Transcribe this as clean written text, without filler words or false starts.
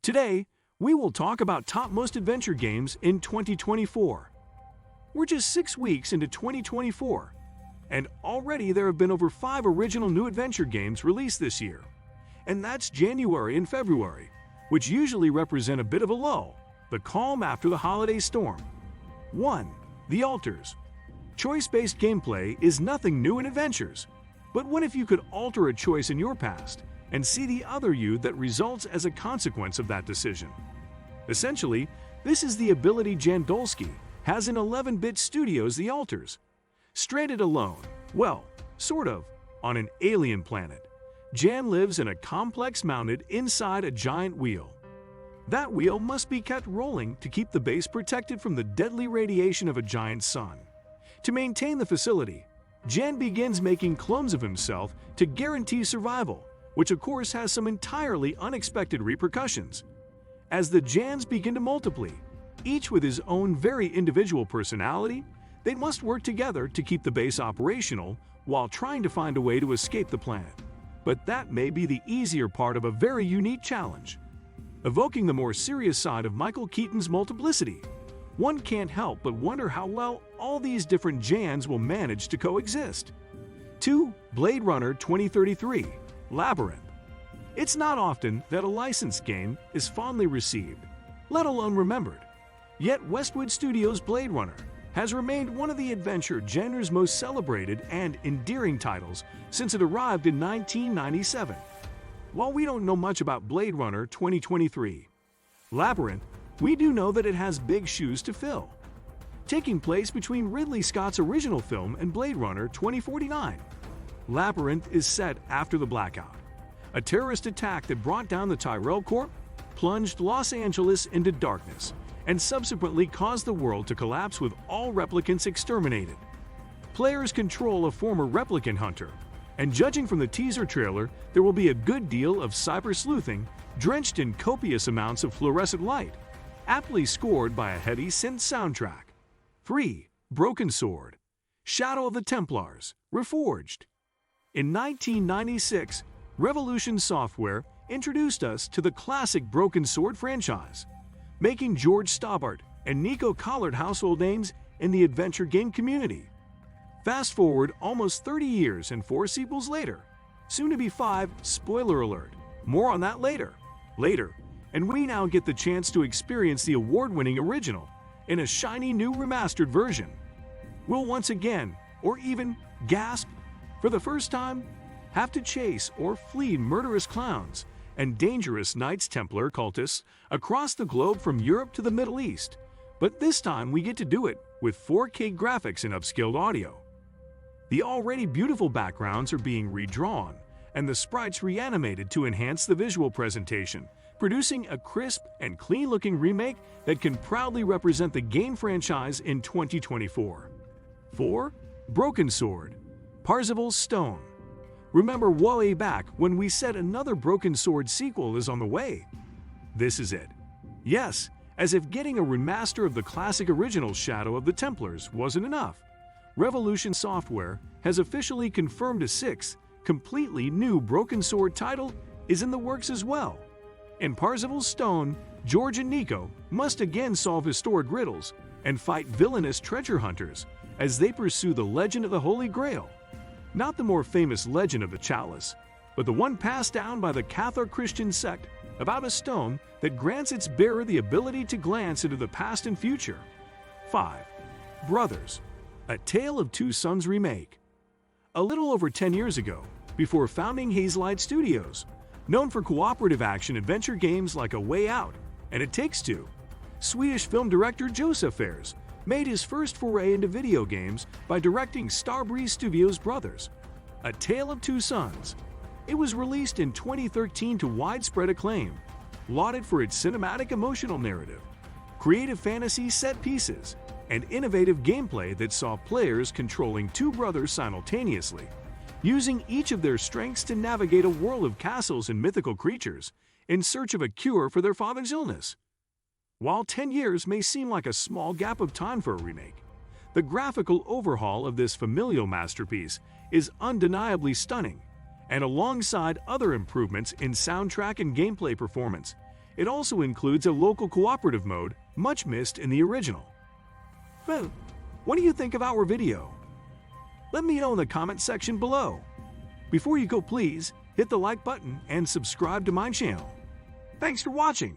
Today, we will talk about top most adventure games in 2024. We're just 6 weeks into 2024, and already there have been over 5 original new adventure games released this year. And that's January and February, which usually represent a bit of a lull, the calm after the holiday storm. 1. The Alters. Choice-based gameplay is nothing new in adventures, but what if you could alter a choice in your past and see the other you that results as a consequence of that decision? Essentially, this is the ability Jandolski has in 11-bit studios The Alters. Stranded alone, well, sort of, on an alien planet, Jan lives in a complex mounted inside a giant wheel. That wheel must be kept rolling to keep the base protected from the deadly radiation of a giant sun. To maintain the facility, Jan begins making clones of himself to guarantee survival, which of course has some entirely unexpected repercussions. As the Jans begin to multiply, each with his own very individual personality, they must work together to keep the base operational while trying to find a way to escape the planet. But that may be the easier part of a very unique challenge. Evoking the more serious side of Michael Keaton's multiplicity, one can't help but wonder how well all these different Jans will manage to coexist. 2. Blade Runner 2033 Labyrinth. It's not often that a licensed game is fondly received, let alone remembered. Yet Westwood Studios' Blade Runner has remained one of the adventure genre's most celebrated and endearing titles since it arrived in 1997. While we don't know much about Blade Runner 2023 Labyrinth, we do know that it has big shoes to fill. Taking place between Ridley Scott's original film and Blade Runner 2049, Labyrinth is set after the Blackout, a terrorist attack that brought down the Tyrell Corp, plunged Los Angeles into darkness, and subsequently caused the world to collapse with all replicants exterminated. Players control a former replicant hunter, and judging from the teaser trailer, there will be a good deal of cyber sleuthing drenched in copious amounts of fluorescent light, aptly scored by a heady synth soundtrack. 3. Broken Sword. Shadow of the Templars, Reforged. In 1996, Revolution Software introduced us to the classic Broken Sword franchise, making George Stobbart and Nico Collard household names in the adventure game community. Fast forward almost 30 years and 4 sequels later, soon to be 5, spoiler alert, more on that later, and we now get the chance to experience the award-winning original in a shiny new remastered version. We'll once again, or even gasp, for the first time, have to chase or flee murderous clowns and dangerous Knights Templar cultists across the globe from Europe to the Middle East, but this time we get to do it with 4K graphics and upscaled audio. The already beautiful backgrounds are being redrawn, and the sprites reanimated to enhance the visual presentation, producing a crisp and clean-looking remake that can proudly represent the game franchise in 2024. 4. Broken Sword. Parzival's Stone. Remember way back when we said another Broken Sword sequel is on the way? This is it. Yes, as if getting a remaster of the classic original Shadow of the Templars wasn't enough, Revolution Software has officially confirmed a 6th, completely new Broken Sword title is in the works as well. In Parzival's Stone, George and Nico must again solve historic riddles and fight villainous treasure hunters as they pursue the legend of the Holy Grail. Not the more famous legend of the Chalice, but the one passed down by the Catholic Christian sect about a stone that grants its bearer the ability to glance into the past and future. 5. Brothers. A Tale of Two Sons remake. A little over 10 years ago, before founding Hazelight Studios, known for cooperative action-adventure games like A Way Out and It Takes Two, Swedish film director Josef Fares made his first foray into video games by directing Starbreeze Studios' Brothers, A Tale of Two Sons. It was released in 2013 to widespread acclaim, lauded for its cinematic emotional narrative, creative fantasy set pieces, and innovative gameplay that saw players controlling 2 brothers simultaneously, using each of their strengths to navigate a world of castles and mythical creatures in search of a cure for their father's illness. While 10 years may seem like a small gap of time for a remake, the graphical overhaul of this familial masterpiece is undeniably stunning, and alongside other improvements in soundtrack and gameplay performance, It also includes a local cooperative mode, much missed in the original. Well, what do you think of our video? Let me know in the comment section below. Before you go, please hit the like button and subscribe to my channel. Thanks for watching.